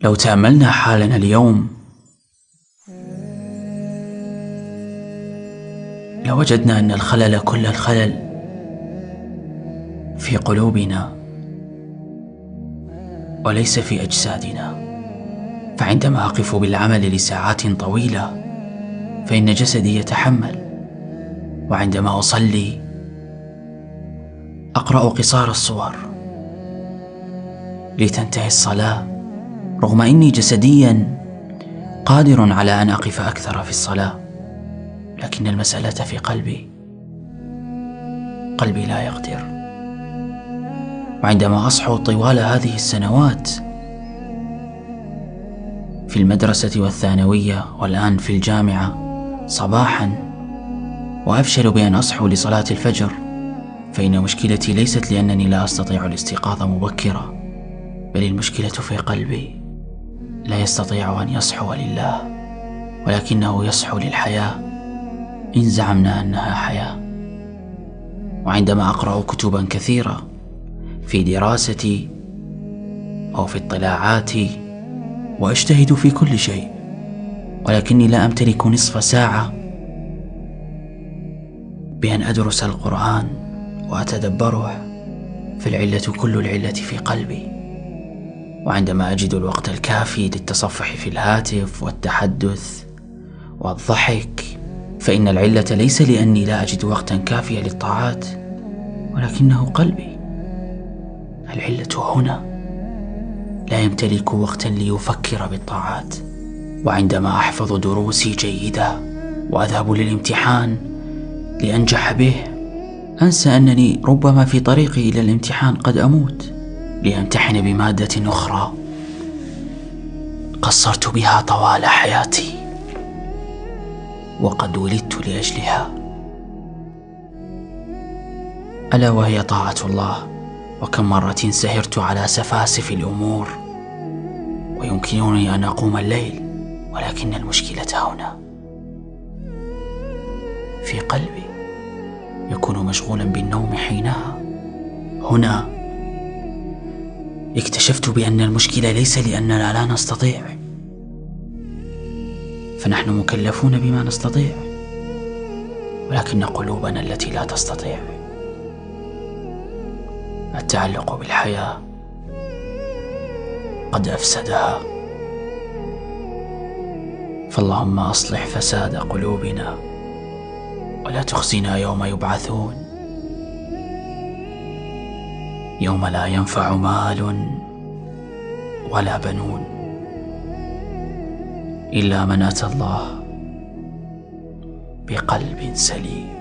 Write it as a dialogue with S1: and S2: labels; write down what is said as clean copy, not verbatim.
S1: لو تأملنا حالنا اليوم لوجدنا أن الخلل كل الخلل في قلوبنا وليس في أجسادنا. فعندما أقف بالعمل لساعات طويلة فإن جسدي يتحمل، وعندما أصلي أقرأ قصار الصور لتنتهي الصلاة، رغم أني جسديا قادر على أن أقف أكثر في الصلاة، لكن المسألة في قلبي لا يقدر. وعندما أصحو طوال هذه السنوات في المدرسة والثانوية والآن في الجامعة صباحا وأفشل بأن أصحو لصلاة الفجر، فإن مشكلتي ليست لأنني لا أستطيع الاستيقاظ مبكرا، بل المشكلة في قلبي لا يستطيع أن يصحو لله، ولكنه يصحو للحياة إن زعمنا أنها حياة. وعندما أقرأ كتبا كثيرة في دراستي أو في اطلاعاتي وأجتهد في كل شيء، ولكني لا أمتلك نصف ساعة بأن أدرس القرآن وأتدبره، فالعلة كل العلة في قلبي. وعندما أجد الوقت الكافي للتصفح في الهاتف والتحدث والضحك، فإن العلة ليس لأني لا أجد وقتا كافيا للطاعات، ولكنه قلبي. العلة هنا، لا يمتلك وقتا ليفكر بالطاعات. وعندما أحفظ دروسي جيدة وأذهب للامتحان لأنجح به، أنسى أنني ربما في طريقي إلى الامتحان قد أموت لأمتحن بمادة أخرى قصرت بها طوال حياتي وقد ولدت لأجلها، ألا وهي طاعة الله. وكم مرة سهرت على سفاسف الأمور ويمكنني أن أقوم الليل، ولكن المشكلة هنا في قلبي، يكون مشغولا بالنوم حينها. هنا اكتشفت بأن المشكلة ليس لأننا لا نستطيع، فنحن مكلفون بما نستطيع، ولكن قلوبنا التي لا تستطيع. التعلق بالحياة قد أفسدها، فاللهم أصلح فساد قلوبنا ولا تخزنا يوم يبعثون، يوم لا ينفع مال ولا بنون إلا من أتى الله بقلب سليم.